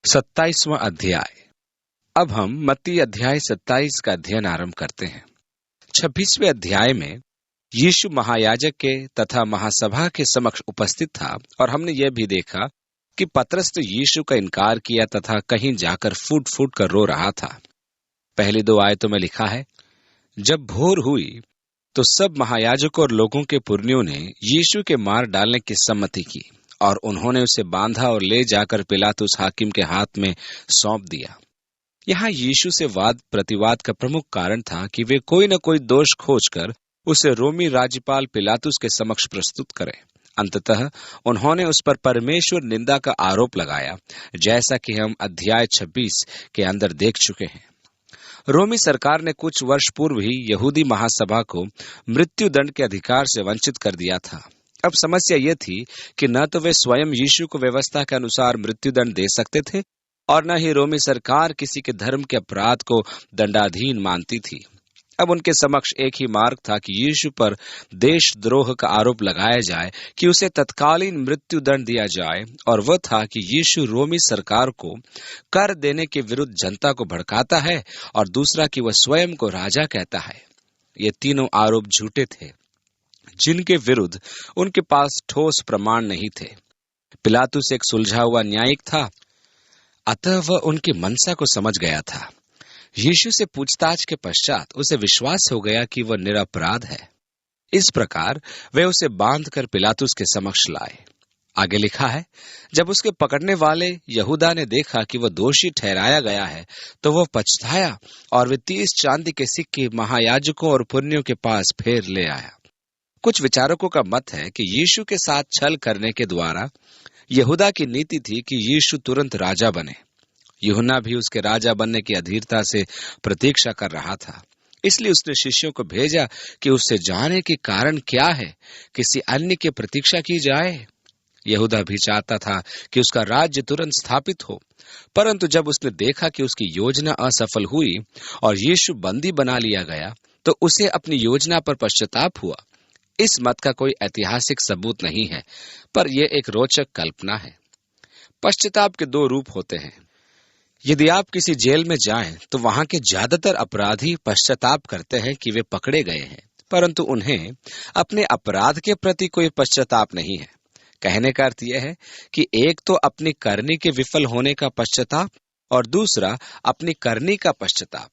27वां अध्याय। अब हम मत्ती अध्याय 27 का अध्ययन आरंभ करते हैं। 26वें अध्याय में यीशु महायाजक के तथा महासभा के समक्ष उपस्थित था और हमने यह भी देखा कि पतरस तो यीशु का इनकार किया तथा कहीं जाकर फूट फूट कर रो रहा था। पहली 2 आयतों में लिखा है, जब भोर हुई तो सब महायाजकों और लोगों के पुरनियों ने यीशु के मार डालने की सम्मति की और उन्होंने उसे बांधा और ले जाकर पिलातुस हाकिम के हाथ में सौंप दिया। यहाँ यीशु से वाद प्रतिवाद का प्रमुख कारण था कि वे कोई न कोई दोष खोजकर उसे रोमी राज्यपाल पिलातुस के समक्ष प्रस्तुत करें। अंततः उन्होंने उस पर परमेश्वर निंदा का आरोप लगाया, जैसा कि हम अध्याय 26 के अंदर देख चुके हैं। रोमी सरकार ने कुछ वर्ष पूर्व ही यहूदी महासभा को मृत्यु दंड के अधिकार से वंचित कर दिया था। अब समस्या यह थी कि न तो वे स्वयं यीशु को व्यवस्था के अनुसार मृत्युदंड दे सकते थे और न ही रोमी सरकार किसी के धर्म के अपराध को दंडाधीन मानती थी। अब उनके समक्ष एक ही मार्ग था कि यीशु पर देशद्रोह का आरोप लगाया जाए, कि उसे तत्कालीन मृत्युदंड दिया जाए, और वह था कि यीशु रोमी सरकार को कर देने के विरुद्ध जनता को भड़काता है, और दूसरा कि वह स्वयं को राजा कहता है। ये तीनों आरोप झूठे थे, जिनके विरुद्ध उनके पास ठोस प्रमाण नहीं थे। पिलातुस एक सुलझा हुआ न्यायिक था, अतः वह उनकी मनसा को समझ गया था। यीशु से पूछताछ के पश्चात उसे विश्वास हो गया कि वह निरपराध है। इस प्रकार वे उसे बांधकर पिलातुस के समक्ष लाए। आगे लिखा है, जब उसके पकड़ने वाले यहूदा ने देखा कि वह दोषी ठहराया गया है, तो वह पछताया और वे 30 चांदी के सिक्के महायाजकों और पुरनियों के पास फेर ले आया। कुछ विचारकों का मत है कि यीशु के साथ छल करने के द्वारा यहूदा की नीति थी कि यीशु तुरंत राजा बने। यूहन्ना भी उसके राजा बनने की अधीरता से प्रतीक्षा कर रहा था, इसलिए उसने शिष्यों को भेजा कि उससे जाने के कारण क्या है, किसी अन्य की प्रतीक्षा की जाए। यहूदा भी चाहता था कि उसका राज्य तुरंत स्थापित हो, परंतु जब उसने देखा कि उसकी योजना असफल हुई और यीशु बंदी बना लिया गया, तो उसे अपनी योजना पर पश्चाताप हुआ। इस मत का कोई ऐतिहासिक सबूत नहीं है, पर यह एक रोचक कल्पना है। पश्चाताप के 2 रूप होते हैं। यदि आप किसी जेल में जाएं, तो वहां के ज्यादातर अपराधी पश्चाताप करते हैं कि वे पकड़े गए हैं, परंतु उन्हें अपने अपराध के प्रति कोई पश्चाताप नहीं है। कहने का अर्थ यह है कि एक तो अपनी करनी के विफल होने का पश्चाताप और दूसरा अपनी करनी का पश्चाताप।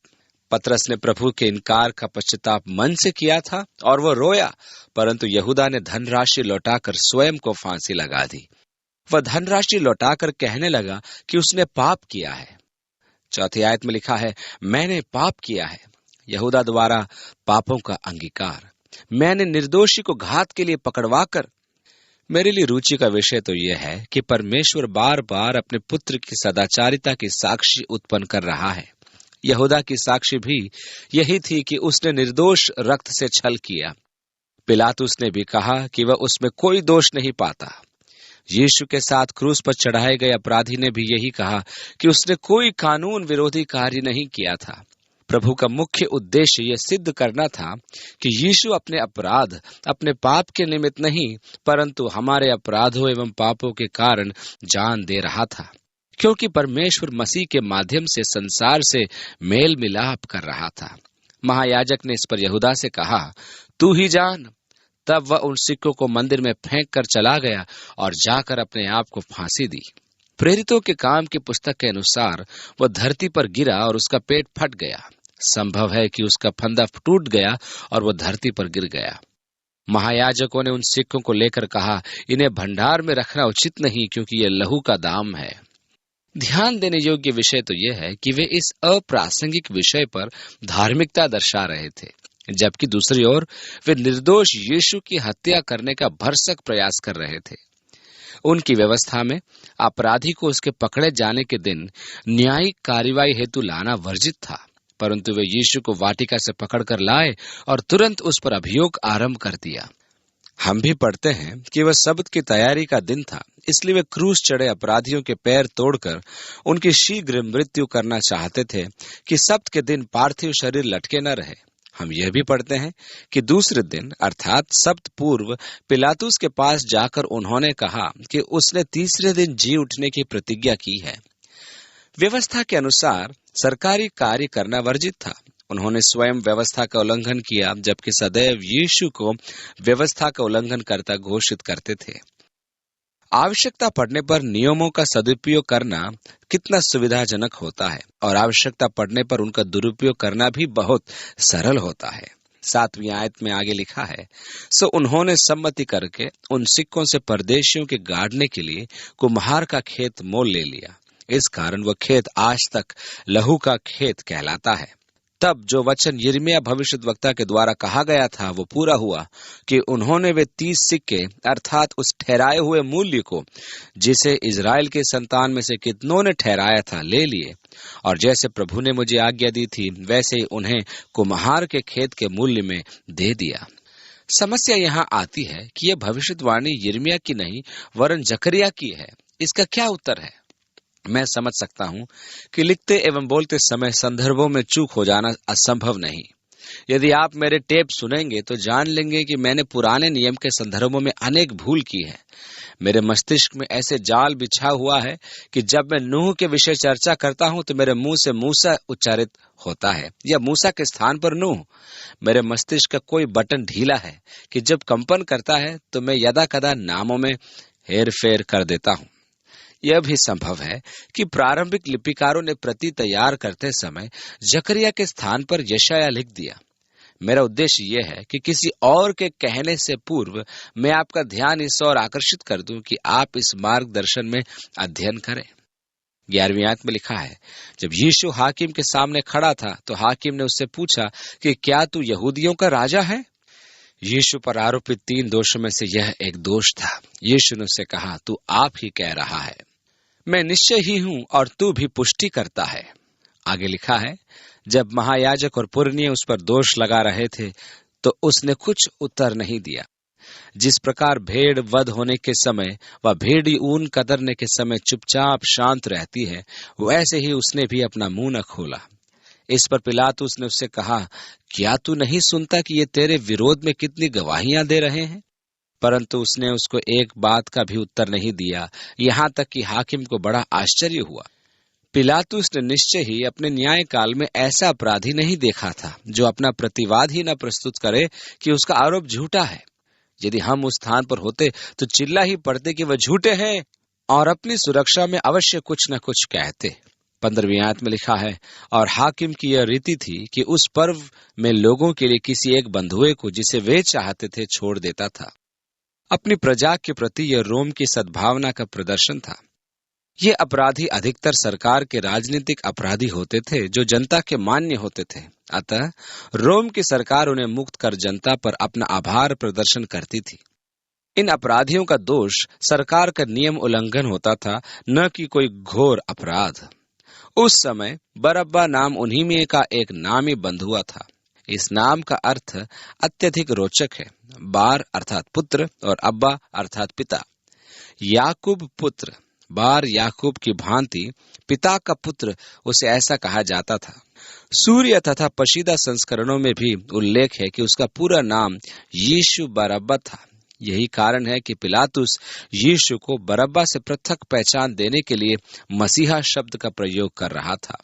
पतरस ने प्रभु के इनकार का पश्चाताप मन से किया था और वह रोया, परंतु यहूदा ने धनराशि लौटाकर स्वयं को फांसी लगा दी। वह धनराशि लौटाकर कहने लगा कि उसने पाप किया है। 4 आयत में लिखा है, मैंने पाप किया है। यहूदा द्वारा पापों का अंगीकार। मैंने निर्दोषी को घात के लिए पकड़वाकर। मेरे लिए रुचि का विषय तो यह है कि परमेश्वर बार बार अपने पुत्र की सदाचारिता की साक्षी उत्पन्न कर रहा है। यहूदा की साक्षी भी यही थी कि उसने निर्दोष रक्त से छल किया। पिलातुस ने भी कहा कि वह उसमें कोई दोष नहीं पाता। यीशु के साथ क्रूस पर चढ़ाए गए अपराधी ने भी यही कहा कि उसने कोई कानून विरोधी कार्य नहीं किया था। प्रभु का मुख्य उद्देश्य यह सिद्ध करना था कि यीशु अपने अपराध, अपने पाप के निमित्त नहीं, परंतु हमारे अपराधों एवं पापों के कारण जान दे रहा था, क्योंकि परमेश्वर मसीह के माध्यम से संसार से मेल मिलाप कर रहा था। महायाजक ने इस पर यहूदा से कहा, तू ही जान। तब वह उन सिक्कों को मंदिर में फेंक कर चला गया और जाकर अपने आप को फांसी दी। प्रेरितों के काम की पुस्तक के अनुसार वह धरती पर गिरा और उसका पेट फट गया। संभव है कि उसका फंदा टूट गया और वह धरती पर गिर गया। महायाजकों ने उन सिक्कों को लेकर कहा, इन्हें भंडार में रखना उचित नहीं, क्योंकि यह लहू का दाम है। ध्यान देने योग्य विषय तो यह है कि वे इस अप्रासंगिक विषय पर धार्मिकता दर्शा रहे थे, जबकि दूसरी ओर वे निर्दोष यीशु की हत्या करने का भरसक प्रयास कर रहे थे। उनकी व्यवस्था में अपराधी को उसके पकड़े जाने के दिन न्यायिक कार्रवाई हेतु लाना वर्जित था, परंतु वे यीशु को वाटिका से पकड़कर लाए और तुरंत उस पर अभियोग आरंभ कर दिया। हम भी पढ़ते हैं कि वह सब्त की तैयारी का दिन था, इसलिए वे क्रूस चढ़े अपराधियों के पैर तोड़कर उनकी शीघ्र मृत्यु करना चाहते थे कि सब्त के दिन पार्थिव शरीर लटके न रहे। हम यह भी पढ़ते हैं कि दूसरे दिन अर्थात सब्त पूर्व पिलातुस के पास जाकर उन्होंने कहा कि उसने तीसरे दिन जी उठने की प्रतिज्ञा की है। व्यवस्था के अनुसार सरकारी कार्य करना वर्जित था। उन्होंने स्वयं व्यवस्था का उल्लंघन किया, जबकि सदैव यीशु को व्यवस्था का उल्लंघन करता घोषित करते थे। आवश्यकता पड़ने पर नियमों का सदुपयोग करना कितना सुविधाजनक होता है और आवश्यकता पड़ने पर उनका दुरुपयोग करना भी बहुत सरल होता है। 7वीं आयत में आगे लिखा है, सो उन्होंने सम्मति करके उन सिक्कों से परदेशियों के गाड़ने के लिए कुम्हार का खेत मोल ले लिया। इस कारण वह खेत आज तक लहू का खेत कहलाता है। तब जो वचन यिर्मयाह भविष्यद्वक्ता के द्वारा कहा गया था वो पूरा हुआ कि उन्होंने वे 30 सिक्के अर्थात उस ठहराए हुए मूल्य को, जिसे इजराइल के संतान में से कितनों ने ठहराया था, ले लिए, और जैसे प्रभु ने मुझे आज्ञा दी थी वैसे ही उन्हें कुम्हार के खेत के मूल्य में दे दिया। समस्या यहाँ आती है कि यह भविष्यवाणी यिर्मयाह की नहीं वरन जकरिया की है। इसका क्या उत्तर है? मैं समझ सकता हूं कि लिखते एवं बोलते समय संदर्भों में चूक हो जाना असंभव नहीं। यदि आप मेरे टेप सुनेंगे तो जान लेंगे कि मैंने पुराने नियम के संदर्भों में अनेक भूल की है। मेरे मस्तिष्क में ऐसे जाल बिछा हुआ है कि जब मैं नूह के विषय चर्चा करता हूं तो मेरे मुंह से मूसा उच्चारित होता है या मूसा के स्थान पर नूह। मेरे मस्तिष्क का कोई बटन ढीला है कि जब कंपन करता है तो मैं यदा कदा नामों में हेर फेर कर देता हूं। यह भी संभव है कि प्रारंभिक लिपिकारों ने प्रति तैयार करते समय जकरिया के स्थान पर यशायाह लिख दिया। मेरा उद्देश्य यह है कि किसी और के कहने से पूर्व मैं आपका ध्यान इस ओर आकर्षित कर दूं कि आप इस मार्गदर्शन में अध्ययन करें। 11वीं आयत में लिखा है, जब यीशु हाकिम के सामने खड़ा था तो हाकिम ने उससे पूछा कि क्या तू यहूदियों का राजा है? यीशु पर आरोपित 3 दोषों में से यह एक दोष था। यीशु ने उससे कहा, तू आप ही कह रहा है, मैं निश्चय ही हूं और तू भी पुष्टि करता है। आगे लिखा है, जब महायाजक और पुरनिये उस पर दोष लगा रहे थे तो उसने कुछ उत्तर नहीं दिया। जिस प्रकार भेड़ वध होने के समय व भेड़ी ऊन कतरने के समय चुपचाप शांत रहती है, वैसे ही उसने भी अपना मुंह न खोला। इस पर पिलातुस ने उससे कहा, क्या तू नहीं सुनता कि ये तेरे विरोध में कितनी गवाहियां दे रहे हैं? परंतु उसने उसको एक बात का भी उत्तर नहीं दिया, यहाँ तक कि हाकिम को बड़ा आश्चर्य हुआ। पिलातुस ने निश्चय ही अपने न्याय काल में ऐसा अपराधी नहीं देखा था जो अपना प्रतिवाद ही न प्रस्तुत करे कि उसका आरोप झूठा है। यदि हम उस स्थान पर होते तो चिल्ला ही पड़ते कि वह झूठे हैं और अपनी सुरक्षा में अवश्य कुछ न कुछ कहते। 15वीं आयत में लिखा है, और हाकिम की यह रीति थी कि उस पर्व में लोगों के लिए किसी एक बंधुए को जिसे वे चाहते थे छोड़ देता था। अपनी प्रजा के प्रति यह रोम की सद्भावना का प्रदर्शन था। ये अपराधी अधिकतर सरकार के राजनीतिक अपराधी होते थे जो जनता के मान्य होते थे। अतः रोम की सरकार उन्हें मुक्त कर जनता पर अपना आभार प्रदर्शन करती थी। इन अपराधियों का दोष सरकार का नियम उल्लंघन होता था, न कि कोई घोर अपराध। उस समय बरअब्बा नाम उन्हीं में का एक नामी बंधुआ था। इस नाम का अर्थ अत्यधिक रोचक है। बार अर्थात पुत्र और अब्बा अर्थात पिता। याकूब पुत्र, बार याकूब की भांति पिता का पुत्र उसे ऐसा कहा जाता था। सूर्य तथा पशीदा संस्करणों में भी उल्लेख है कि उसका पूरा नाम यीशु बरअब्बा था। यही कारण है कि पिलातुस यीशु को बरअब्बा से पृथक पहचान देने के लिए मसीहा शब्द का प्रयोग कर रहा था।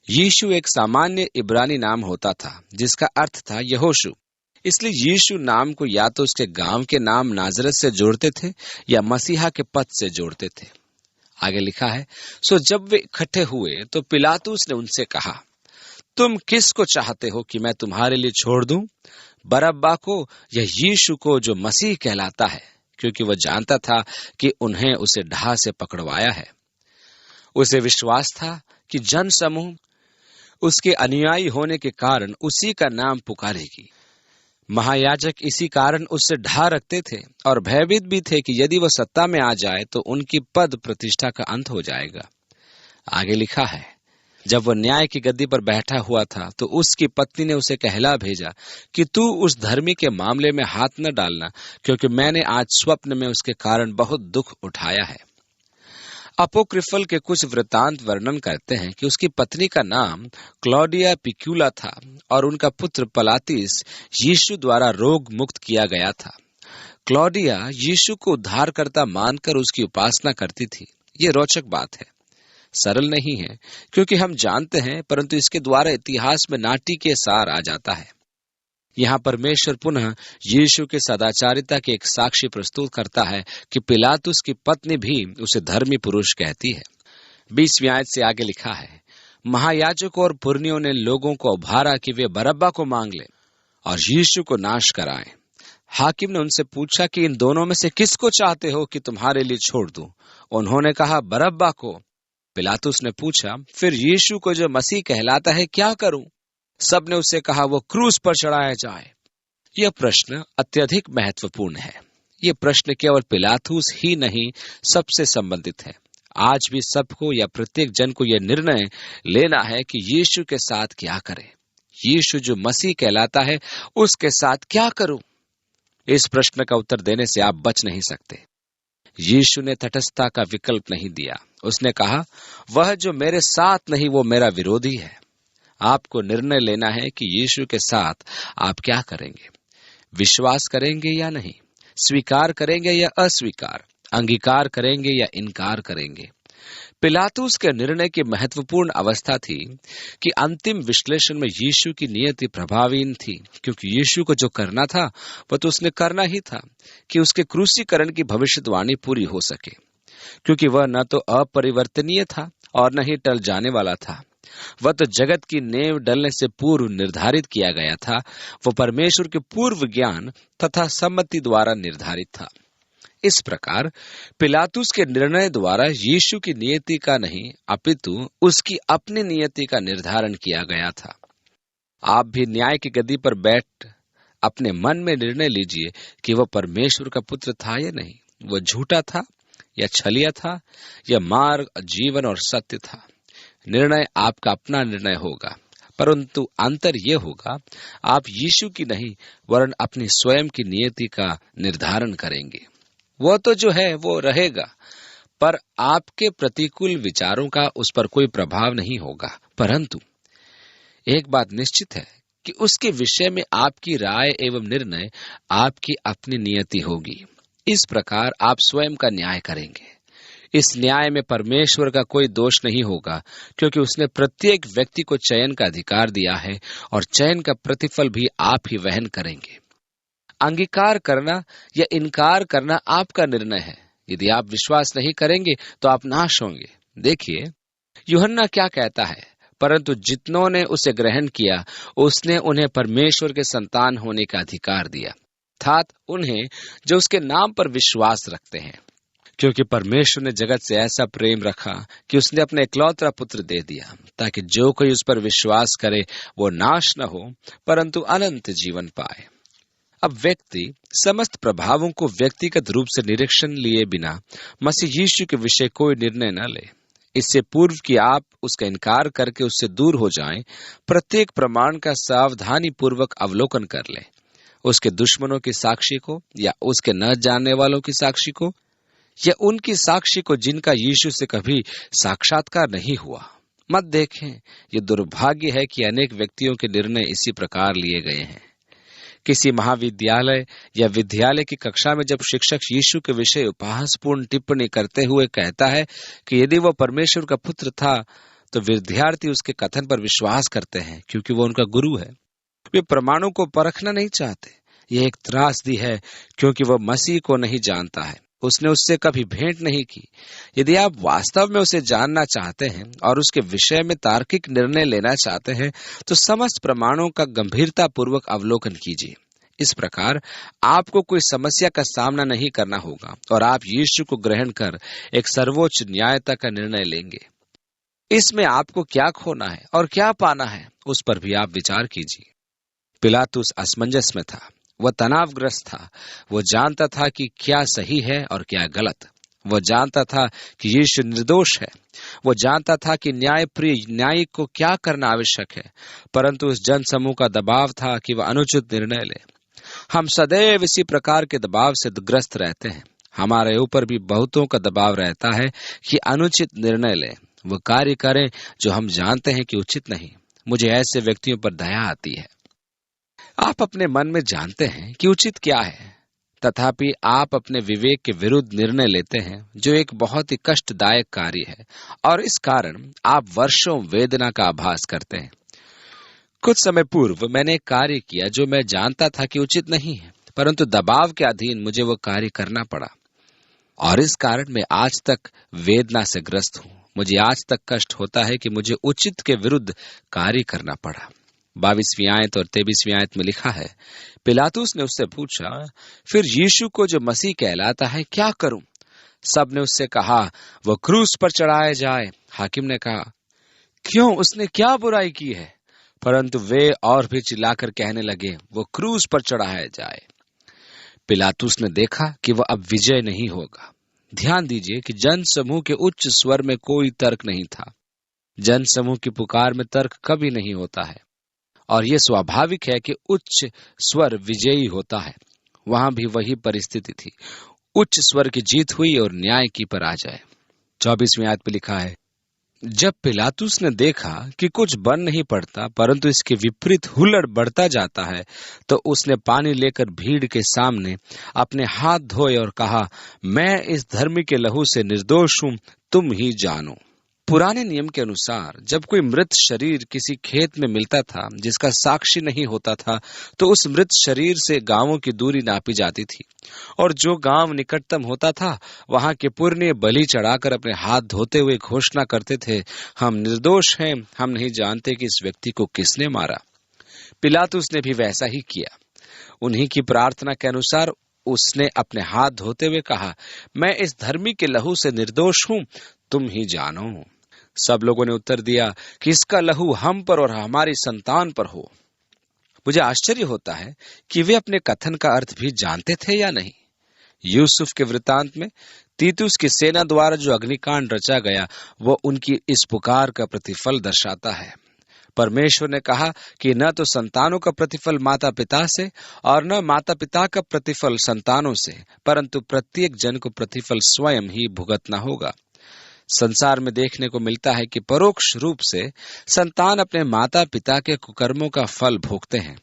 यीशु एक सामान्य इब्रानी नाम होता था जिसका अर्थ था यहोशू। इसलिए यीशु नाम को या तो उसके गांव के नाम नाजरत से जोड़ते थे या मसीहा के पद से जोड़ते थे। आगे लिखा है, सो जब वे इकट्ठे हुए तो पिलातुस ने उनसे कहा, तुम किसको चाहते हो कि मैं तुम्हारे लिए छोड़ दूं, बरअब्बा को या यीशु को जो मसीह कहलाता है? क्योंकि वह जानता था कि उन्हें उसे ढा से पकड़वाया है। उसे विश्वास था कि जन समूह उसके अनुयायी होने के कारण उसी का नाम पुकारेगी। महायाजक इसी कारण उससे ढा रखते थे और भयभीत भी थे कि यदि वह सत्ता में आ जाए तो उनकी पद प्रतिष्ठा का अंत हो जाएगा। आगे लिखा है, जब वह न्याय की गद्दी पर बैठा हुआ था तो उसकी पत्नी ने उसे कहला भेजा कि तू उस धर्मी के मामले में हाथ न डालना, क्योंकि मैंने आज स्वप्न में उसके कारण बहुत दुख उठाया है। अपोक्रिफल के कुछ वृत्तांत वर्णन करते हैं कि उसकी पत्नी का नाम क्लौडिया पिक्यूला था और उनका पुत्र पलातिस यीशु द्वारा रोग मुक्त किया गया था। क्लौडिया यीशु को उद्धारकर्ता मानकर उसकी उपासना करती थी। ये रोचक बात है। सरल नहीं है, क्योंकि हम जानते हैं, परंतु इसके द्वारा इतिहास में नाटकीय सार आ जाता है। यहाँ परमेश्वर पुनः यीशु के सदाचारिता के एक साक्षी प्रस्तुत करता है कि पिलातुस की पत्नी भी उसे धर्मी पुरुष कहती है। 20वीं आयत से आगे लिखा है, महायाजकों और पुरनियों ने लोगों को उभारा कि वे बरअब्बा को मांग ले और यीशु को नाश कराएं। हाकिम ने उनसे पूछा कि इन दोनों में से किसको चाहते हो कि तुम्हारे लिए छोड़ दूं? उन्होंने कहा, बरअब्बा को। पिलातुस ने पूछा, फिर यीशु को जो मसीह कहलाता है क्या करूं? सबने उससे कहा, वो क्रूस पर चढ़ाया जाए। यह प्रश्न अत्यधिक महत्वपूर्ण है। यह प्रश्न केवल पिलातुस ही नहीं, सबसे संबंधित है। आज भी सबको या प्रत्येक जन को यह निर्णय लेना है कि यीशु के साथ क्या करें। यीशु जो मसीह कहलाता है, उसके साथ क्या करूं? इस प्रश्न का उत्तर देने से आप बच नहीं सकते। यीशु ने तटस्थता का विकल्प नहीं दिया। उसने कहा, वह जो मेरे साथ नहीं वो मेरा विरोधी है। आपको निर्णय लेना है कि यीशु के साथ आप क्या करेंगे। विश्वास करेंगे या नहीं, स्वीकार करेंगे या अस्वीकार, अंगीकार करेंगे या इनकार करेंगे। पिलातुस के निर्णय की महत्वपूर्ण अवस्था थी कि अंतिम विश्लेषण में यीशु की नियति प्रभावहीन थी, क्योंकि यीशु को जो करना था वह तो उसने करना ही था कि उसके क्रूसीकरण की भविष्यवाणी पूरी हो सके, क्योंकि वह न तो अपरिवर्तनीय था और न ही टल जाने वाला था। वह तो जगत की नेव डलने से पूर्व निर्धारित किया गया था। वह परमेश्वर के पूर्व ज्ञान तथा सम्मति द्वारा निर्धारित था। इस प्रकार पिलातुस के निर्णय द्वारा यीशु की नियति का नहीं, अपितु उसकी अपनी नियति का निर्धारण किया गया था। आप भी न्याय की गद्दी पर बैठ अपने मन में निर्णय लीजिए कि वह परमेश्वर का पुत्र था या नहीं। वह झूठा था या छलिया था या मार्ग, जीवन और सत्य था। निर्णय आपका अपना निर्णय होगा, परंतु अंतर यह होगा, आप यीशु की नहीं वरन अपनी स्वयं की नियति का निर्धारण करेंगे। वह तो जो है वो रहेगा, पर आपके प्रतिकूल विचारों का उस पर कोई प्रभाव नहीं होगा। परंतु एक बात निश्चित है कि उसके विषय में आपकी राय एवं निर्णय आपकी अपनी नियति होगी। इस प्रकार आप स्वयं का न्याय करेंगे। इस न्याय में परमेश्वर का कोई दोष नहीं होगा, क्योंकि उसने प्रत्येक व्यक्ति को चयन का अधिकार दिया है और चयन का प्रतिफल भी आप ही वहन करेंगे। अंगीकार करना या इनकार करना आपका निर्णय है। यदि आप विश्वास नहीं करेंगे तो आप नाश होंगे। देखिए यूहन्ना क्या कहता है, परंतु जितनों ने उसे ग्रहण किया उसने उन्हें परमेश्वर के संतान होने का अधिकार दिया, अर्थात उन्हें जो उसके नाम पर विश्वास रखते हैं। क्योंकि परमेश्वर ने जगत से ऐसा प्रेम रखा कि उसने अपने इकलौता पुत्र दे दिया, ताकि जो कोई उस पर विश्वास करे वो नाश न हो परंतु अनंत जीवन पाए। अब व्यक्ति समस्त प्रभावों को व्यक्तिगत रूप से निरीक्षण लिए बिना मसीह यीशु के विषय कोई निर्णय न ले। इससे पूर्व कि आप उसका इनकार करके उससे दूर हो जाएं, प्रत्येक प्रमाण का सावधानी पूर्वक अवलोकन कर लें। उसके दुश्मनों की साक्षी को या उसके न जानने वालों की साक्षी को या उनकी साक्षी को जिनका यीशु से कभी साक्षात्कार नहीं हुआ, मत देखें। ये दुर्भाग्य है कि अनेक व्यक्तियों के निर्णय इसी प्रकार लिए गए हैं। किसी महाविद्यालय या विद्यालय की कक्षा में जब शिक्षक यीशु के विषय उपहासपूर्ण टिप्पणी करते हुए कहता है कि यदि वह परमेश्वर का पुत्र था, तो विद्यार्थी उसके कथन पर विश्वास करते हैं क्योंकि वो उनका गुरु है। वे प्रमाणों को परखना नहीं चाहते। यह एक त्रासदी है, क्योंकि वह मसीह को नहीं जानता है, उसने उससे कभी भेंट नहीं की। यदि आप वास्तव में उसे जानना चाहते हैं और उसके विषय में तार्किक निर्णय लेना चाहते हैं, तो समस्त प्रमाणों का गंभीरता पूर्वक अवलोकन कीजिए। इस प्रकार आपको कोई समस्या का सामना नहीं करना होगा और आप यीशु को ग्रहण कर एक सर्वोच्च न्यायता का निर्णय लेंगे। इसमें आपको क्या खोना है और क्या पाना है, उस पर भी आप विचार कीजिए। पिलातुस असमंजस में था, वह तनावग्रस्त था। वह जानता था कि क्या सही है और क्या गलत। वह जानता था कि यीशु निर्दोष है। वह जानता था कि न्यायप्रिय न्यायिक को क्या करना आवश्यक है, परंतु उस जनसमूह का दबाव था कि वह अनुचित निर्णय ले। हम सदैव इसी प्रकार के दबाव से ग्रस्त रहते हैं। हमारे ऊपर भी बहुतों का दबाव रहता है कि अनुचित निर्णय लें, वह कार्य करें जो हम जानते हैं कि उचित नहीं। मुझे ऐसे व्यक्तियों पर दया आती है। आप अपने मन में जानते हैं कि उचित क्या है, तथापि आप अपने विवेक के विरुद्ध निर्णय लेते हैं, जो एक बहुत ही कष्टदायक कार्य है, और इस कारण आप वर्षों वेदना का आभास करते हैं। कुछ समय पूर्व मैंने एक कार्य किया जो मैं जानता था कि उचित नहीं है, परंतु दबाव के अधीन मुझे वो कार्य करना पड़ा, और इस कारण मैं आज तक वेदना से ग्रस्त हूँ। मुझे आज तक कष्ट होता है कि मुझे उचित के विरुद्ध कार्य करना पड़ा। 22वीं आयत और 23वीं आयत में लिखा है, पिलातुस ने उससे पूछा, फिर यीशु को जो मसीह कहलाता है क्या करूं? सब ने उससे कहा, वो क्रूस पर चढ़ाया जाए। हाकिम ने कहा, क्यों, उसने क्या बुराई की है? परंतु वे और भी चिल्लाकर कहने लगे, वो क्रूस पर चढ़ाया जाए। पिलातुस ने देखा कि वह अब विजय नहीं होगा। ध्यान दीजिए कि जन समूह के उच्च स्वर में कोई तर्क नहीं था। जन समूह की पुकार में तर्क कभी नहीं होता है, और यह स्वाभाविक है कि उच्च स्वर विजयी होता है। वहां भी वही परिस्थिति थी, उच्च स्वर की जीत हुई और न्याय की पराजय। 24वीं आयत में लिखा है, जब पिलातुस ने देखा कि कुछ बन नहीं पड़ता परंतु इसके विपरीत हुल्लड़ बढ़ता जाता है, तो उसने पानी लेकर भीड़ के सामने अपने हाथ धोए और कहा, मैं इस धर्मी के लहू से निर्दोष हूं, तुम ही जानो। पुराने नियम के अनुसार जब कोई मृत शरीर किसी खेत में मिलता था जिसका साक्षी नहीं होता था, तो उस मृत शरीर से गांवों की दूरी नापी जाती थी, और जो गांव निकटतम होता था वहां के पुण्य बलि चढ़ाकर अपने हाथ धोते हुए घोषणा करते थे, हम निर्दोष हैं, हम नहीं जानते कि इस व्यक्ति को किसने मारा। पिलातुस ने भी वैसा ही किया। उन्हीं की प्रार्थना के अनुसार उसने अपने हाथ धोते हुए कहा, मैं इस धर्मी के लहू से निर्दोष हूं, तुम ही जानो। सब लोगों ने उत्तर दिया कि इसका लहू हम पर और हमारी संतान पर हो। मुझे आश्चर्य होता है कि वे अपने कथन का अर्थ भी जानते थे या नहीं। यूसुफ के वृतांत में तीतुस की सेना द्वारा जो अग्निकांड रचा गया, वो उनकी इस पुकार का प्रतिफल दर्शाता है। परमेश्वर ने कहा कि न तो संतानों का प्रतिफल माता पिता से और न माता पिता का प्रतिफल संतानों से, परंतु प्रत्येक जन को प्रतिफल स्वयं ही भुगतना होगा। संसार में देखने को मिलता है कि परोक्ष रूप से संतान अपने माता पिता के कुकर्मों का फल भोगते हैं।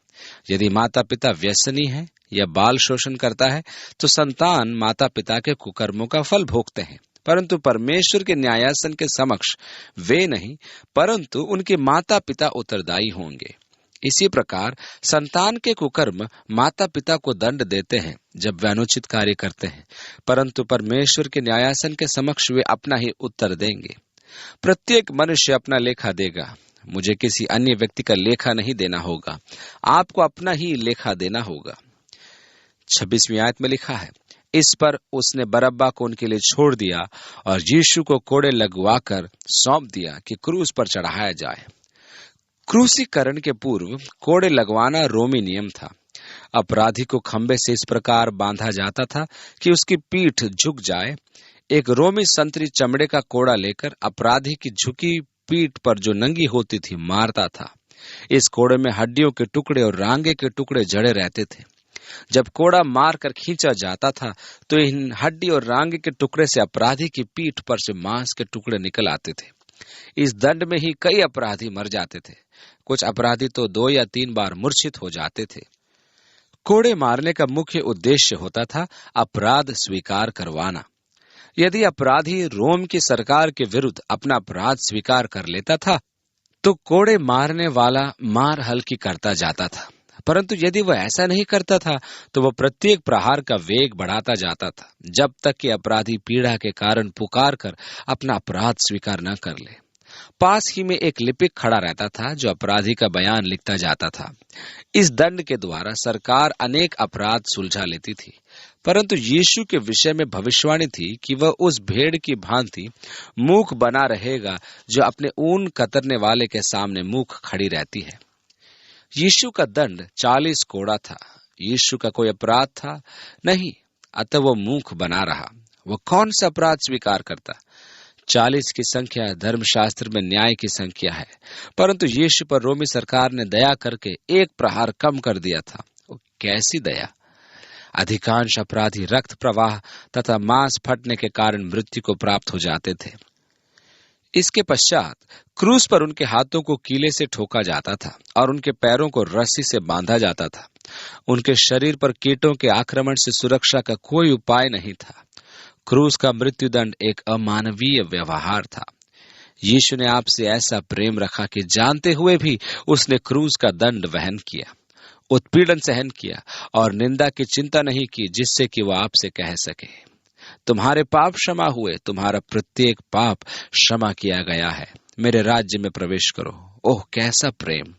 यदि माता पिता व्यसनी है या बाल शोषण करता है, तो संतान माता पिता के कुकर्मों का फल भोगते हैं, परंतु परमेश्वर के न्यायासन के समक्ष वे नहीं, परंतु उनके माता पिता उत्तरदायी होंगे। इसी प्रकार संतान के कुकर्म माता पिता को दंड देते हैं जब वे अनुचित कार्य करते हैं, परंतु परमेश्वर के न्यायासन के समक्ष वे अपना ही उत्तर देंगे। प्रत्येक मनुष्य अपना लेखा देगा। मुझे किसी अन्य व्यक्ति का लेखा नहीं देना होगा, आपको अपना ही लेखा देना होगा। 26वीं आयत में लिखा है, इस पर उसने बरअब्बा को उनके लिए छोड़ दिया और यीशु को कोड़े लगवाकर सौंप दिया कि क्रूस पर चढ़ाया जाए। क्रूसीकरण के पूर्व कोड़े लगवाना रोमी नियम था। अपराधी को खंबे से इस प्रकार बांधा जाता था कि उसकी पीठ झुक जाए। एक रोमी संतरी चमड़े का कोड़ा लेकर अपराधी की झुकी पीठ पर जो नंगी होती थी मारता था। इस कोड़े में हड्डियों के टुकड़े और रांगे के टुकड़े जड़े रहते थे। जब कोड़ा मार कर खींचा जाता था तो इन हड्डी और रांगे के टुकड़े से अपराधी की पीठ पर से मांस के टुकड़े निकल आते थे। इस दंड में ही कई अपराधी मर जाते थे। कुछ अपराधी तो 2 या 3 बार मूर्छित हो जाते थे। कोड़े मारने का मुख्य उद्देश्य होता था अपराध स्वीकार करवाना। यदि अपराधी रोम की सरकार के विरुद्ध अपना अपराध स्वीकार कर लेता था तो कोड़े मारने वाला मार हल्की करता जाता था, परंतु यदि वह ऐसा नहीं करता था तो वह प्रत्येक प्रहार का वेग बढ़ाता जाता था जब तक कि अपराधी पीड़ा के कारण पुकार कर अपना अपराध स्वीकार न कर ले। पास ही में एक लिपिक खड़ा रहता था जो अपराधी का बयान लिखता जाता था। इस दंड के द्वारा सरकार अनेक अपराध सुलझा लेती थी, परंतु यीशु के विषय में भविष्यवाणी थी कि वह उस भेड़ की भांति मूक बना रहेगा जो अपने ऊन कतरने वाले के सामने मूक खड़ी रहती है। यीशु का दंड 40 कोड़ा था। यीशु का कोई अपराध था नहीं, अतः वह मूक बना रहा। वह कौन सा अपराध स्वीकार करता? 40 की संख्या धर्मशास्त्र में न्याय की संख्या है, परंतु यीशु पर रोमी सरकार ने दया करके एक प्रहार कम कर दिया था। कैसी दया! अधिकांश अपराधी रक्त प्रवाह तथा मांस फटने के कारण मृत्यु को प्राप्त हो जाते थे। इसके पश्चात क्रूस पर उनके हाथों को कीले से ठोका जाता था और उनके पैरों को रस्सी से बांधा जाता था। उनके शरीर पर कीटों के आक्रमण से सुरक्षा का कोई उपाय नहीं था। क्रूस का मृत्युदंड एक अमानवीय व्यवहार था। यीशु ने आपसे ऐसा प्रेम रखा कि जानते हुए भी उसने क्रूस का दंड वहन किया, उत्पीड़न सहन किया और निंदा की चिंता नहीं की, जिससे कि वह आपसे कह सके, तुम्हारे पाप क्षमा हुए, तुम्हारा प्रत्येक पाप क्षमा किया गया है, मेरे राज्य में प्रवेश करो। ओह, कैसा प्रेम,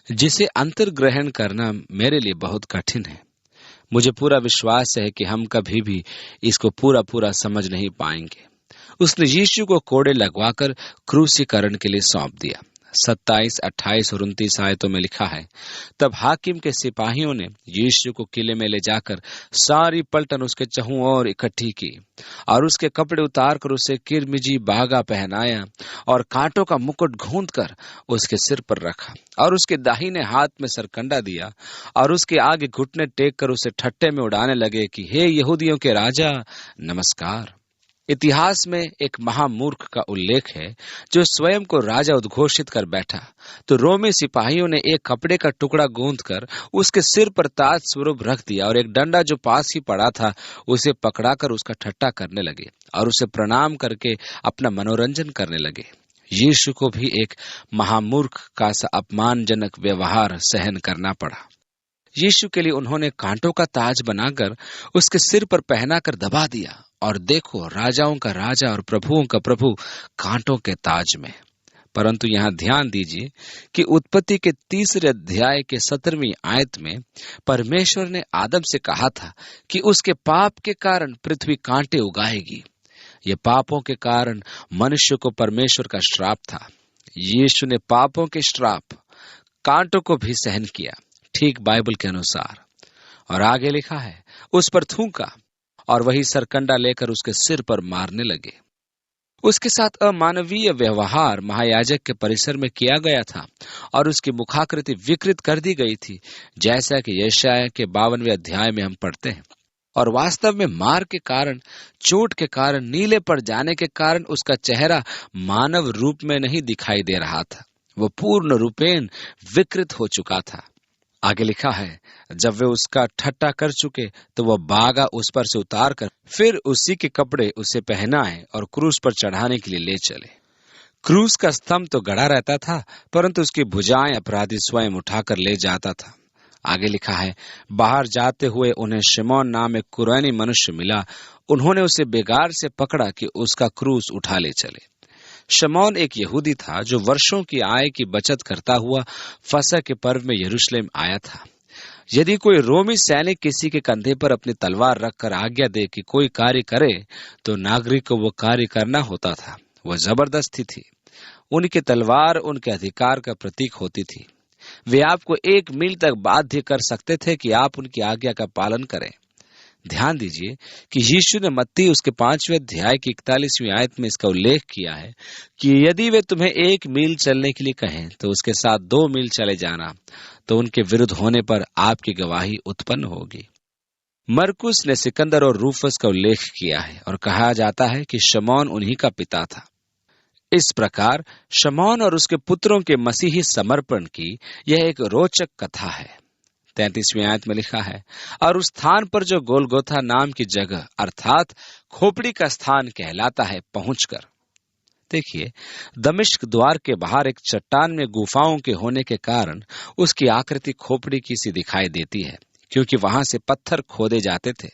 जिसे अंतर्ग्रहण करना मेरे लिए बहुत कठिन है। मुझे पूरा विश्वास है कि हम कभी भी इसको पूरा समझ नहीं पाएंगे। उसने यीशु को कोड़े लगवाकर क्रूसीकरण के लिए सौंप दिया। 27, 28 और 29 आयतों में लिखा है, तब हाकिम के सिपाहियों ने यीशु को किले में ले जाकर सारी पलटन उसके चहुं ओर इकट्ठी की और उसके कपड़े उतार कर उसे किरमिजी बागा पहनाया और कांटों का मुकुट गूंथ कर उसके सिर पर रखा और उसके दाहिने हाथ में सरकंडा दिया और उसके आगे घुटने टेक कर उसे ठट्टे में उड़ाने लगे कि हे यहूदियों के राजा, नमस्कार। इतिहास में एक महामूर्ख का उल्लेख है जो स्वयं को राजा उद्घोषित कर बैठा, तो रोमी सिपाहियों ने एक कपड़े का टुकड़ा गूंथकर उसके सिर पर ताज स्वरूप रख दिया और एक डंडा जो पास ही पड़ा था उसे पकड़ाकर उसका ठट्टा करने लगे और उसे प्रणाम करके अपना मनोरंजन करने लगे। यीशु को भी एक महामूर्ख का सा अपमानजनक व्यवहार सहन करना पड़ा। यीशु के लिए उन्होंने कांटों का ताज बनाकर उसके सिर पर पहनाकर दबा दिया और देखो, राजाओं का राजा और प्रभुओं का प्रभु कांटों के ताज में। परंतु यहाँ ध्यान दीजिए कि उत्पत्ति के 3 अध्याय के 17वीं आयत में परमेश्वर ने आदम से कहा था कि उसके पाप के कारण पृथ्वी कांटे उगाएगी। ये पापों के कारण मनुष्य को परमेश्वर का श्राप था। यीशु ने पापों के श्राप, कांटों को भी सहन किया, ठीक बाइबल के अनुसार। और आगे लिखा है, उस पर थूका और वही सरकंडा लेकर उसके सिर पर मारने लगे। उसके साथ अमानवीय व्यवहार महायाजक के परिसर में किया गया था और उसकी मुखाकृति विकृत कर दी गई थी, जैसा कि यशायाह के 52वें अध्याय में हम पढ़ते हैं। और वास्तव में मार के कारण, चोट के कारण, नीले पड़ जाने के कारण उसका चेहरा मानव रूप में नहीं दिखाई दे रहा था, वो पूर्ण रूपेण विकृत हो चुका था। आगे लिखा है, जब वे उसका ठट्टा कर चुके तो वह बागा उस पर से उतार कर फिर उसी के कपड़े उसे पहनाए और क्रूस पर चढ़ाने के लिए ले चले। क्रूस का स्तंभ तो गड़ा रहता था, परंतु उसकी भुजाएं अपराधी स्वयं उठाकर ले जाता था। आगे लिखा है, बाहर जाते हुए उन्हें शिमोन नाम एक कुरैनी मनुष्य मिला। उन्होंने उसे बेगार से पकड़ा कि उसका क्रूस उठा ले चले। शमौन एक यहूदी था जो वर्षों की आय की बचत करता हुआ फसह के पर्व में यरूशलेम आया था। यदि कोई रोमी सैनिक किसी के कंधे पर अपनी तलवार रखकर आज्ञा दे कि कोई कार्य करे, तो नागरिक को वो कार्य करना होता था। वह जबरदस्ती थी। उनकी तलवार उनके अधिकार का प्रतीक होती थी। वे आपको 1 मील तक बाध्य कर सकते थे कि आप उनकी आज्ञा का पालन करें। ध्यान दीजिए कि यीशु ने मत्ती उसके 5वें अध्याय की 41वीं आयत में इसका उल्लेख किया है कि यदि वे तुम्हें 1 मील चलने के लिए कहें तो उसके साथ 2 मील चले जाना, तो उनके विरुद्ध होने पर आपकी गवाही उत्पन्न होगी। मरकुस ने सिकंदर और रूफस का उल्लेख किया है और कहा जाता है कि शमौन उन्हीं का पिता था। इस प्रकार शमौन और उसके पुत्रों के मसीही समर्पण की यह एक रोचक कथा है। 33वीं आयत में लिखा है, और उस स्थान पर जो गोलगोथा नाम की जगह अर्थात खोपड़ी का स्थान कहलाता है पहुंचकर। देखिए, दमिश्क द्वार के बाहर एक चट्टान में गुफाओं के होने के कारण उसकी आकृति खोपड़ी की सी दिखाई देती है, क्योंकि वहां से पत्थर खोदे जाते थे।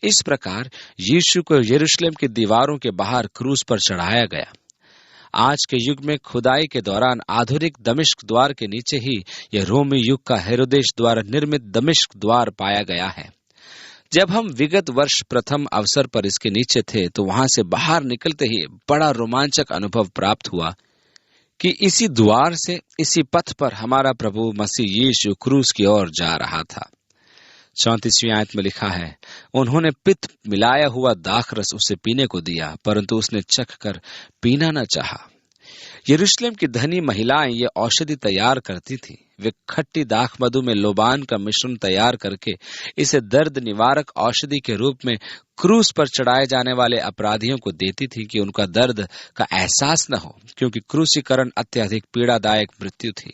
इस प्रकार यीशु को यरूशलेम की दीवारों के बाहर क्रूस पर चढ़ाया गया। आज के युग में खुदाई के दौरान आधुनिक दमिश्क द्वार के नीचे ही यह रोमी युग का हेरोदेश द्वारा निर्मित दमिश्क द्वार पाया गया है। जब हम विगत वर्ष प्रथम अवसर पर इसके नीचे थे तो वहां से बाहर निकलते ही बड़ा रोमांचक अनुभव प्राप्त हुआ कि इसी द्वार से, इसी पथ पर हमारा प्रभु मसीह यीशु क्रूस की ओर जा रहा था। 34वीं आयत में लिखा है, उन्होंने पित्त मिलाया हुआ दाखरस उसे पीने को दिया, परंतु उसने चख कर पीना न चाहा। यरूशलेम की धनी महिलाएं ये औषधि तैयार करती थी। वे खट्टी दाख मधु में लोबान का मिश्रण तैयार करके इसे दर्द निवारक औषधि के रूप में क्रूस पर चढ़ाए जाने वाले अपराधियों को देती थी कि उनका दर्द का एहसास न हो, क्योंकि क्रूसीकरण अत्यधिक पीड़ादायक मृत्यु थी।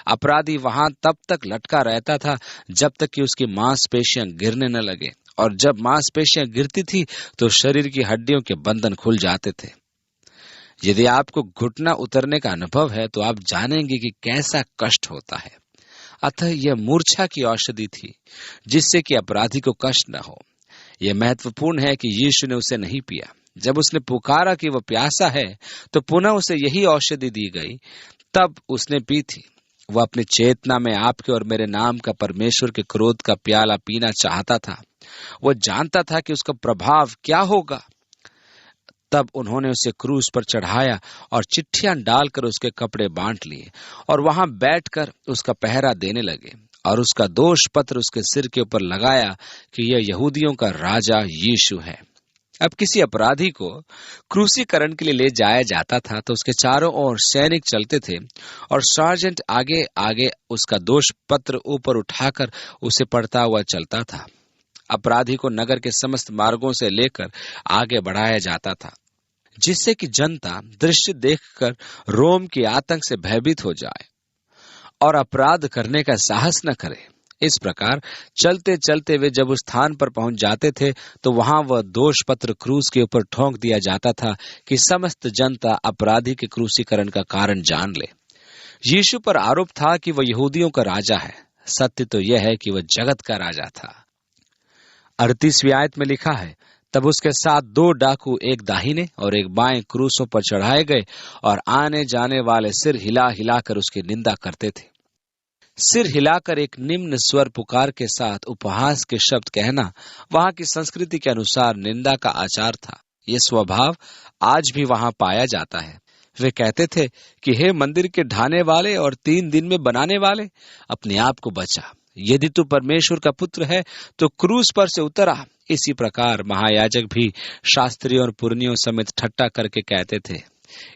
अपराधी वहां तब तक लटका रहता था जब तक कि उसकी मांसपेशियां गिरने न लगे, और जब मांसपेशियां गिरती थी तो शरीर की हड्डियों के बंधन खुल जाते थे। यदि आपको घुटना उतरने का अनुभव है तो आप जानेंगे कि कैसा कष्ट होता है। अतः यह मूर्छा की औषधि थी जिससे कि अपराधी को कष्ट न हो। यह महत्वपूर्ण है कि यीशु ने उसे नहीं पिया। जब उसने पुकारा कि वह प्यासा है तो पुनः उसे यही औषधि दी गई, तब उसने पी थी। वह अपनी चेतना में आपके और मेरे नाम का परमेश्वर के क्रोध का प्याला पीना चाहता था। वह जानता था कि उसका प्रभाव क्या होगा। तब उन्होंने उसे क्रूस पर चढ़ाया और चिट्ठियां डालकर उसके कपड़े बांट लिए और वहां बैठकर उसका पहरा देने लगे, और उसका दोष पत्र उसके सिर के ऊपर लगाया कि यह यहूदियों का राजा यीशु है। अब किसी अपराधी को क्रूसीकरण के लिए ले जाया जाता था तो उसके चारों ओर सैनिक चलते थे और सार्जेंट आगे आगे उसका दोष पत्र ऊपर उठाकर उसे पढ़ता हुआ चलता था। अपराधी को नगर के समस्त मार्गों से लेकर आगे बढ़ाया जाता था, जिससे कि जनता दृश्य देखकर रोम के आतंक से भयभीत हो जाए और अपराध करने का साहस न करे। इस प्रकार चलते चलते वे जब उस स्थान पर पहुंच जाते थे तो वहां वह दोष पत्र क्रूस के ऊपर ठोंक दिया जाता था कि समस्त जनता अपराधी के क्रूसीकरण का कारण जान ले। यीशु पर आरोप था कि वह यहूदियों का राजा है। सत्य तो यह है कि वह जगत का राजा था। 38वीं आयत में लिखा है, तब उसके साथ 2 डाकू एक दाहिने और एक बाएं क्रूसों पर चढ़ाए गए और आने जाने वाले सिर हिला हिलाकर उसकी निंदा करते थे। सिर हिलाकर एक निम्न स्वर पुकार के साथ उपहास के शब्द कहना वहां की संस्कृति के अनुसार निंदा का आचार था। यह स्वभाव आज भी वहां पाया जाता है। वे कहते थे कि हे मंदिर के ढाने वाले और 3 दिन में बनाने वाले, अपने आप को बचा। यदि तू परमेश्वर का पुत्र है तो क्रूस पर से उतर आ। इसी प्रकार महायाजक भी शास्त्रियों और पुरनियों समेत ठट्टा करके कहते थे,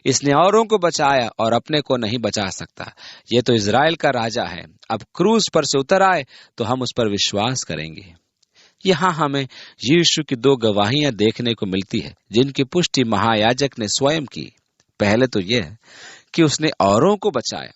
इसने औरों को बचाया और अपने को नहीं बचा सकता। यह तो इजराइल का राजा है। अब क्रूस पर से उतर आए तो हम उस पर विश्वास करेंगे। यहाँ हमें यीशु की 2 गवाहियां देखने को मिलती है जिनकी पुष्टि महायाजक ने स्वयं की। पहले तो यह कि उसने औरों को बचाया,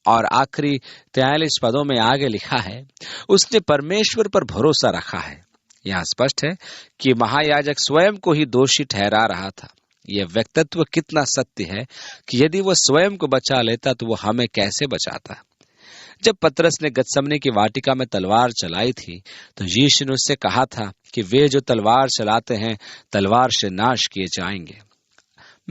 और आखिरी 43 पदों में आगे लिखा है, उसने परमेश्वर पर भरोसा रखा है। यह स्पष्ट है कि महायाजक स्वयं को ही दोषी ठहरा रहा था। यह व्यक्तित्व कितना सत्य है कि यदि वह स्वयं को बचा लेता तो वह हमें कैसे बचाता। जब पतरस ने गतसमने की वाटिका में तलवार चलाई थी तो यीशु ने उससे कहा था कि वे जो तलवार चलाते हैं तलवार से नाश किए जाएंगे।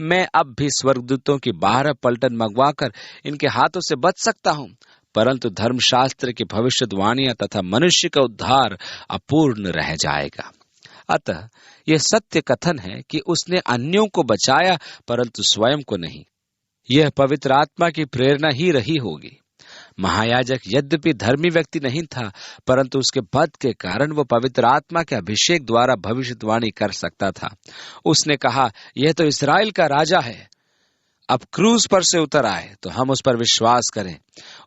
मैं अब भी स्वर्गदूतों की 12 पलटन मंगवाकर इनके हाथों से बच सकता हूं, परंतु धर्मशास्त्र की भविष्यवाणियां तथा मनुष्य का उद्धार अपूर्ण रह जाएगा। अतः यह सत्य कथन है कि उसने अन्यों को बचाया परंतु स्वयं को नहीं। यह पवित्र आत्मा की प्रेरणा ही रही होगी। महायाजक यद्यपि धर्मी व्यक्ति नहीं था, परंतु उसके पद के कारण वह पवित्र आत्मा के अभिषेक द्वारा भविष्यवाणी कर सकता था। उसने कहा, यह तो इस्राएल का राजा है। अब क्रूस पर से उतर आए तो हम उस पर विश्वास करें।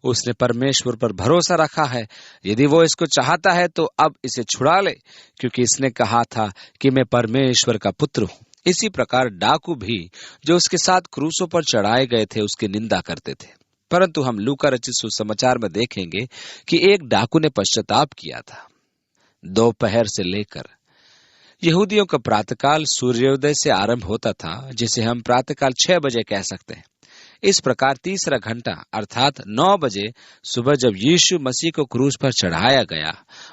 उसने परमेश्वर पर भरोसा रखा है। यदि वो इसको चाहता है तो अब इसे छुड़ा ले, क्योंकि इसने कहा था कि मैं परमेश्वर का पुत्र हूं। इसी प्रकार डाकू भी जो उसके साथ क्रूसों पर चढ़ाए गए थे उसकी निंदा करते थे। परंतु हम लूका रचित सुसमाचार में देखेंगे कि एक डाकू ने पश्चाताप किया था। दोपहर से लेकर यहूदियों का प्रातःकाल सूर्योदय से आरंभ होता था, जिसे हम प्रातःकाल 6 बजे कह सकते हैं। इस प्रकार तीसरा घंटा अर्थात 9 बजे सुबह जब यीशु मसीह को क्रूस पर चढ़ाया गया,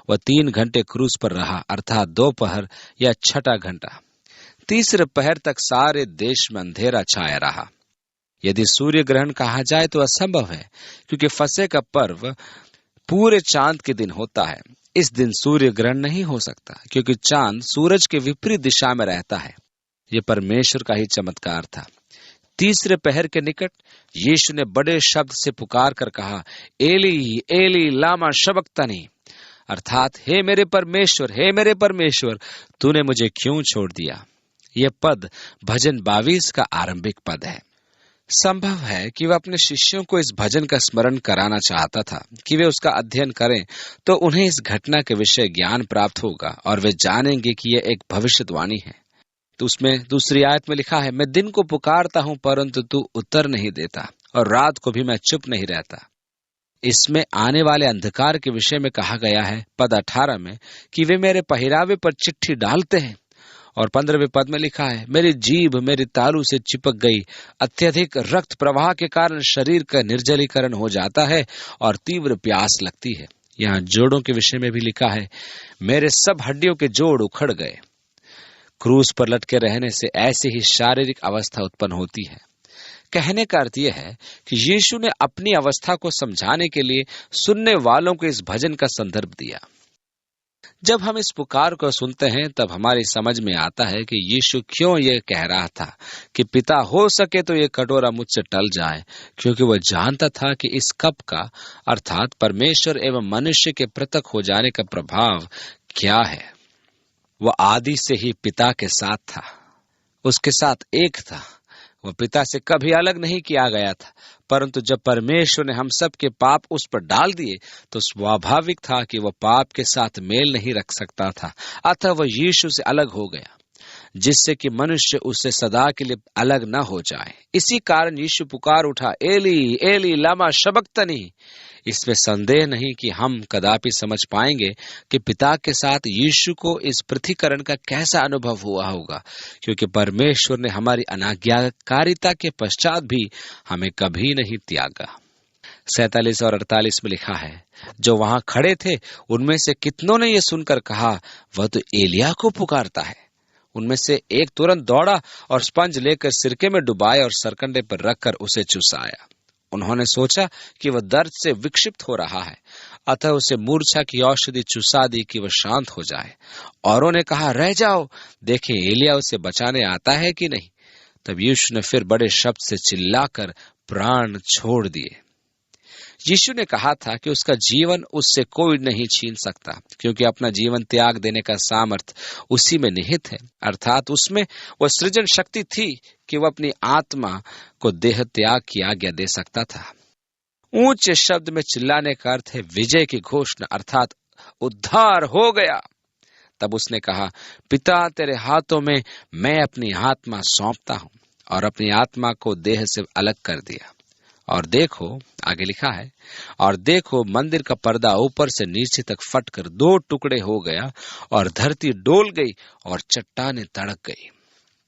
वह 3 घंटे क्रूस पर रहा अर्थात दोपहर या छठा घंटा। तीसरे पहर तक सारे देश में अंधेरा छाया रहा। यदि सूर्य ग्रहण कहा जाए तो असंभव है, क्योंकि फसह का पर्व पूरे चांद के दिन होता है। इस दिन सूर्य ग्रहण नहीं हो सकता, क्योंकि चांद सूरज के विपरीत दिशा में रहता है। यह परमेश्वर का ही चमत्कार था। तीसरे पहर के निकट यीशु ने बड़े शब्द से पुकार कर कहा, एली एली लामा शबक्तनी, अर्थात हे मेरे परमेश्वर तूने मुझे क्यों छोड़ दिया। यह पद भजन 22 का आरंभिक पद है। संभव है कि वह अपने शिष्यों को इस भजन का स्मरण कराना चाहता था कि वे उसका अध्ययन करें तो उन्हें इस घटना के विषय ज्ञान प्राप्त होगा और वे जानेंगे कि यह एक भविष्यवाणी है। तो उसमें दूसरी आयत में लिखा है, मैं दिन को पुकारता हूं परंतु तू उत्तर नहीं देता, और रात को भी मैं चुप नहीं रहता। इसमें आने वाले अंधकार के विषय में कहा गया है पद 18 में कि वे मेरे पहरावे पर चिट्ठी डालते हैं, और 15वें पद में लिखा है, मेरी जीभ मेरी तालू से चिपक गई, अत्यधिक रक्त प्रवाह के कारण शरीर का निर्जलीकरण हो जाता है और तीव्र प्यास लगती है। यहाँ जोड़ों के विषय में भी लिखा है, मेरे सब हड्डियों के जोड़ उखड़ गए। क्रूस पर लटके रहने से ऐसी ही शारीरिक अवस्था उत्पन्न होती है। कहने का अर्थ यह है कि यीशु ने अपनी अवस्था को समझाने के लिए सुनने वालों को इस भजन का संदर्भ दिया। जब हम इस पुकार को सुनते हैं तब हमारी समझ में आता है कि यीशु क्यों ये कह रहा था कि पिता हो सके तो ये कटोरा मुझसे टल जाए, क्योंकि वह जानता था कि इस कप का अर्थात परमेश्वर एवं मनुष्य के पृथक हो जाने का प्रभाव क्या है। वह आदि से ही पिता के साथ था, उसके साथ एक था। वह पिता से कभी अलग नहीं किया गया था, परंतु जब परमेश्वर ने हम सब के पाप उस पर डाल दिए तो स्वाभाविक था कि वह पाप के साथ मेल नहीं रख सकता था, अतः वह यीशु से अलग हो गया, जिससे कि मनुष्य उससे सदा के लिए अलग न हो जाए। इसी कारण यीशु पुकार उठा, एली एली लामा शबक्तनी। इसमें संदेह नहीं कि हम कदापि समझ पाएंगे कि पिता के साथ यीशु को इस पृथ्वीकरण का कैसा अनुभव हुआ होगा, क्योंकि परमेश्वर ने हमारी अनाज्ञाकारिता के पश्चात भी हमें कभी नहीं त्यागा। 47 और 48 में लिखा है, जो वहां खड़े थे उनमें से कितनों ने यह सुनकर कहा, वह तो एलिया को पुकारता है। उनमें से एक तुरंत दौड़ा और स्पंज लेकर सिरके में डुबाया और सरकंडे पर रखकर उसे चुसाया। उन्होंने सोचा कि वह दर्द से विक्षिप्त हो रहा है, अतः उसे मूर्छा की औषधि चुसा दी कि वह शांत हो जाए। औरों ने कहा, रह जाओ, देखें एलिया उसे बचाने आता है कि नहीं। तब यीशु ने फिर बड़े शब्द से चिल्लाकर प्राण छोड़ दिए। यीशु ने कहा था कि उसका जीवन उससे कोई नहीं छीन सकता, क्योंकि अपना जीवन त्याग देने का सामर्थ उसी में निहित है, अर्थात उसमें वह सृजन शक्ति थी कि वह अपनी आत्मा को देह त्याग की आज्ञा दे सकता था। ऊंचे शब्द में चिल्लाने का अर्थ है विजय की घोषणा, अर्थात उद्धार हो गया। तब उसने कहा, पिता तेरे हाथों में मैं अपनी आत्मा सौंपता हूं, और अपनी आत्मा को देह से अलग कर दिया। और देखो, आगे लिखा है, और देखो मंदिर का पर्दा ऊपर से नीचे तक फटकर 2 टुकड़े हो गया, और धरती डोल गई और चट्टानें तड़क गई।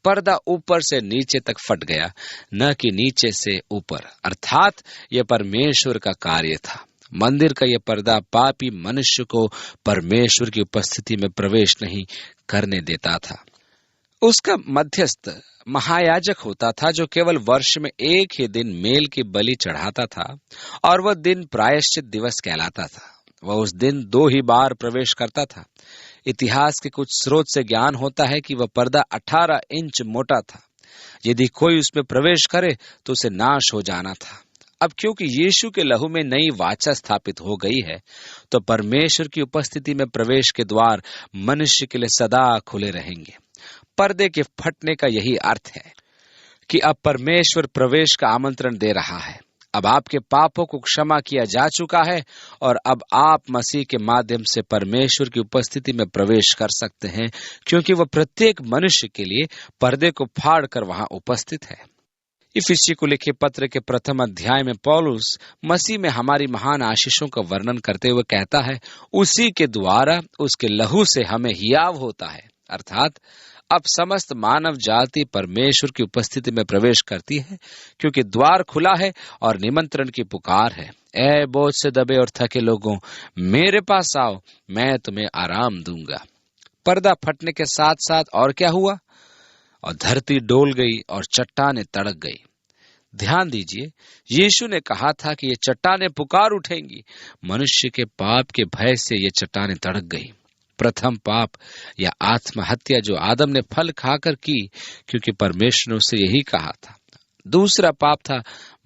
पर्दा ऊपर से नीचे तक फट गया, न कि नीचे से ऊपर, अर्थात यह परमेश्वर का कार्य था। मंदिर का यह पर्दा पापी मनुष्य को परमेश्वर की उपस्थिति में प्रवेश नहीं करने देता था। उसका मध्यस्थ महायाजक होता था, जो केवल वर्ष में एक ही दिन मेल की बलि चढ़ाता था, और वह दिन प्रायश्चित दिवस कहलाता था। वह उस दिन 2 ही बार प्रवेश करता था। इतिहास के कुछ स्रोत से ज्ञान होता है कि वह पर्दा 18 इंच मोटा था। यदि कोई उसमें प्रवेश करे तो उसे नाश हो जाना था। अब क्योंकि यीशु के लहू में नई वाचा स्थापित हो गई है, तो परमेश्वर की उपस्थिति में प्रवेश के द्वार मनुष्य के लिए सदा खुले रहेंगे। पर्दे के फटने का यही अर्थ है कि अब परमेश्वर प्रवेश का आमंत्रण दे रहा है। अब आपके पापों को क्षमा किया जा चुका है, और अब आप मसीह के माध्यम से परमेश्वर की उपस्थिति में प्रवेश कर सकते हैं, क्योंकि वह प्रत्येक मनुष्य के लिए पर्दे को फाड़ कर वहां उपस्थित है। इफिसी को लिखे पत्र के 1 अध्याय में पौलुस मसीह में हमारी महान आशीषों का वर्णन करते हुए कहता है, उसी के द्वारा उसके लहू से हमें हियाव होता है, अर्थात अब समस्त मानव जाति परमेश्वर की उपस्थिति में प्रवेश करती है, क्योंकि द्वार खुला है और निमंत्रण की पुकार है। ए बोझ से दबे और थके लोगों, मेरे पास आओ, मैं तुम्हें आराम दूंगा। पर्दा फटने के साथ साथ और क्या हुआ? और धरती डोल गई और चट्टानें तड़क गई। ध्यान दीजिए, यीशु ने कहा था कि ये चट्टानें पुकार उठेंगी। मनुष्य के पाप के भय से ये चट्टानें तड़क गई। प्रथम पाप या आत्महत्या जो आदम ने फल खाकर की, क्योंकि परमेश्वर ने उसे यही कहा था। दूसरा पाप था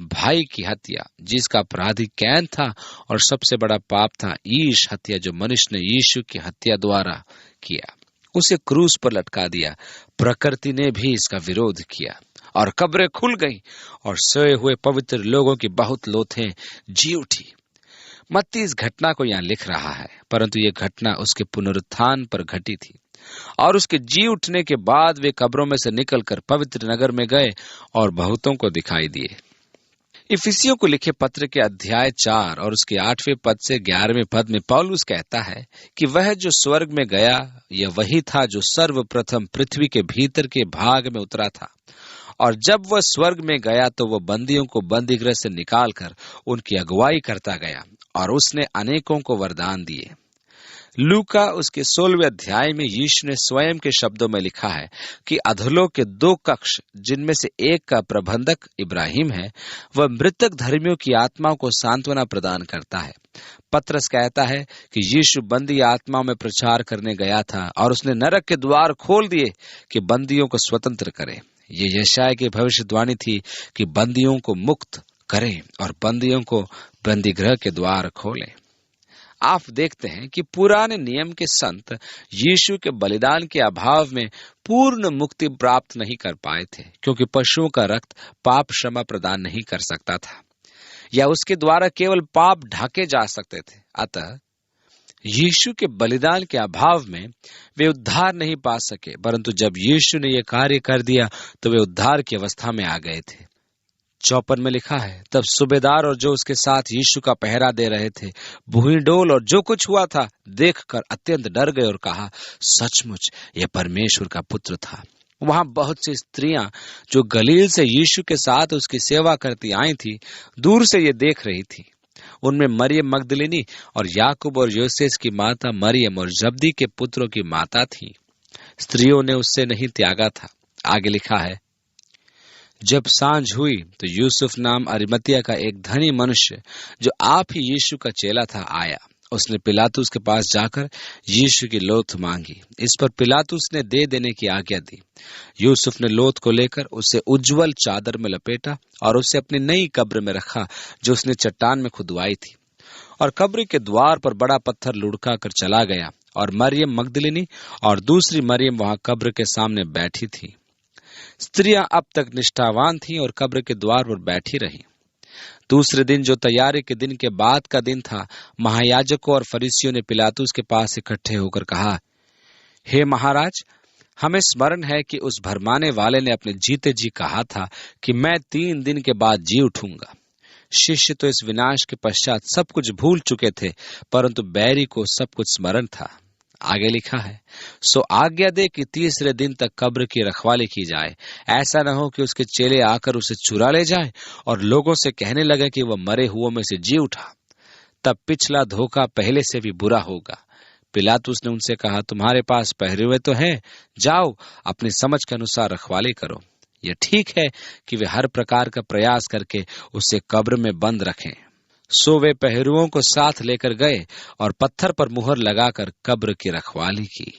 भाई की हत्या, जिसका अपराधी कैन था, और सबसे बड़ा पाप था ईश हत्या, जो मनुष्य ने यीशु की हत्या द्वारा किया। उसे क्रूस पर लटका दिया। प्रकृति ने भी इसका विरोध किया और कब्रें खुल गईं और सोए हुए पवित्र लोगों की बहुत लोथें जी उठी। मत्ती इस घटना को यहाँ लिख रहा है, परंतु यह घटना उसके पुनरुत्थान पर घटी थी और उसके जी उठने के बाद वे कब्रों में से निकलकर पवित्र नगर में गए और बहुतों को दिखाई दिए। इफिसियों को लिखे पत्र के अध्याय 4 और उसके 8वें पद से 11वें पद में पौलुस कहता है कि वह जो स्वर्ग में गया यह वही था जो सर्वप्रथम पृथ्वी के भीतर के भाग में उतरा था, और जब वह स्वर्ग में गया तो वह बंदियों को बंदीगृह से निकालकर उनकी अगुवाई करता गया और उसने अनेकों को वरदान दिए। लूका उसके 16वें अध्याय में यीशु ने स्वयं के शब्दों में लिखा है कि अधोलोक के 2 कक्ष, जिनमें से एक का प्रबंधक इब्राहिम है, वह मृतक धर्मियों की आत्माओं को सांत्वना प्रदान करता है। पत्रस कहता है कि यीशु बंदी आत्माओं में प्रचार करने गया था और उसने नरक के द्वार खोल दिए कि बंदियों को स्वतंत्र करे। ये यशायाह की भविष्यवाणी थी कि बंदियों को मुक्त करें और बंदियों को बंदीगृह के द्वार खोलें। आप देखते हैं कि पुराने नियम के संत यीशु के बलिदान के अभाव में पूर्ण मुक्ति प्राप्त नहीं कर पाए थे, क्योंकि पशुओं का रक्त पाप क्षमा प्रदान नहीं कर सकता था या उसके द्वारा केवल पाप ढके जा सकते थे। अतः यीशु के बलिदान के अभाव में वे उद्धार नहीं पा सके, परंतु जब यीशु ने यह कार्य कर दिया तो वे उद्धार की अवस्था में आ गए थे। 54 में लिखा है, तब सूबेदार और जो उसके साथ यीशु का पहरा दे रहे थे भूईडोल और जो कुछ हुआ था देखकर अत्यंत डर गए और कहा, सचमुच यह परमेश्वर का पुत्र था। वहां बहुत सी स्त्रियां जो गलील से यीशु के साथ उसकी सेवा करती आई थी, दूर से ये देख रही थी। उनमें मरियम मगदलिनी और याकूब और योसेस की माता मरियम और जब्दी के पुत्रों की माता थी। स्त्रियों ने उससे नहीं त्यागा था। आगे लिखा है, जब सांझ हुई तो यूसुफ नाम अरिमतिया का एक धनी मनुष्य जो आप ही यीशु का चेला था आया। उसने पिलातुस के पास जाकर यीशु की लोथ मांगी। इस पर पिलातुस ने दे देने की आज्ञा दी। यूसुफ ने लोथ को लेकर उसे उज्जवल चादर में लपेटा और उसे अपनी नई कब्र में रखा जो उसने चट्टान में खुदवाई थी, और कब्र के द्वार पर बड़ा पत्थर लुढ़का कर चला गया और मरियम मगदलिनी और दूसरी मरियम वहां कब्र के सामने बैठी थी। स्त्रियां अब तक निष्ठावान थीं और कब्र के द्वार पर बैठी रहीं। दूसरे दिन, जो तैयारी के दिन के बाद का दिन था, महायाजकों और फरीसियों ने पिलातुस के पास इकट्ठे होकर कहा, हे महाराज, हमें स्मरण है कि उस भरमाने वाले ने अपने जीते जी कहा था कि मैं 3 दिन के बाद जी उठूंगा। शिष्य तो इस विनाश के पश्चात सब कुछ भूल चुके थे, परंतु बैरी को सब कुछ स्मरण था। आगे लिखा है, सो आज्ञा दे कि 3रे दिन तक कब्र की रखवाली की जाए, ऐसा न हो कि उसके चेले आकर उसे चुरा ले जाएं और लोगों से कहने लगे कि वह मरे हुओं में से जी उठा। तब पिछला धोखा पहले से भी बुरा होगा। पिलातुस ने उनसे कहा, तुम्हारे पास पहरे हुए तो हैं, जाओ अपनी समझ के अनुसार रखवाली करो। यह ठीक है कि वे हर प्रकार का प्रयास करके उसे कब्र में बंद रखें। सो वे पहरुओं को साथ लेकर गए और पत्थर पर मुहर लगाकर कब्र की रखवाली की।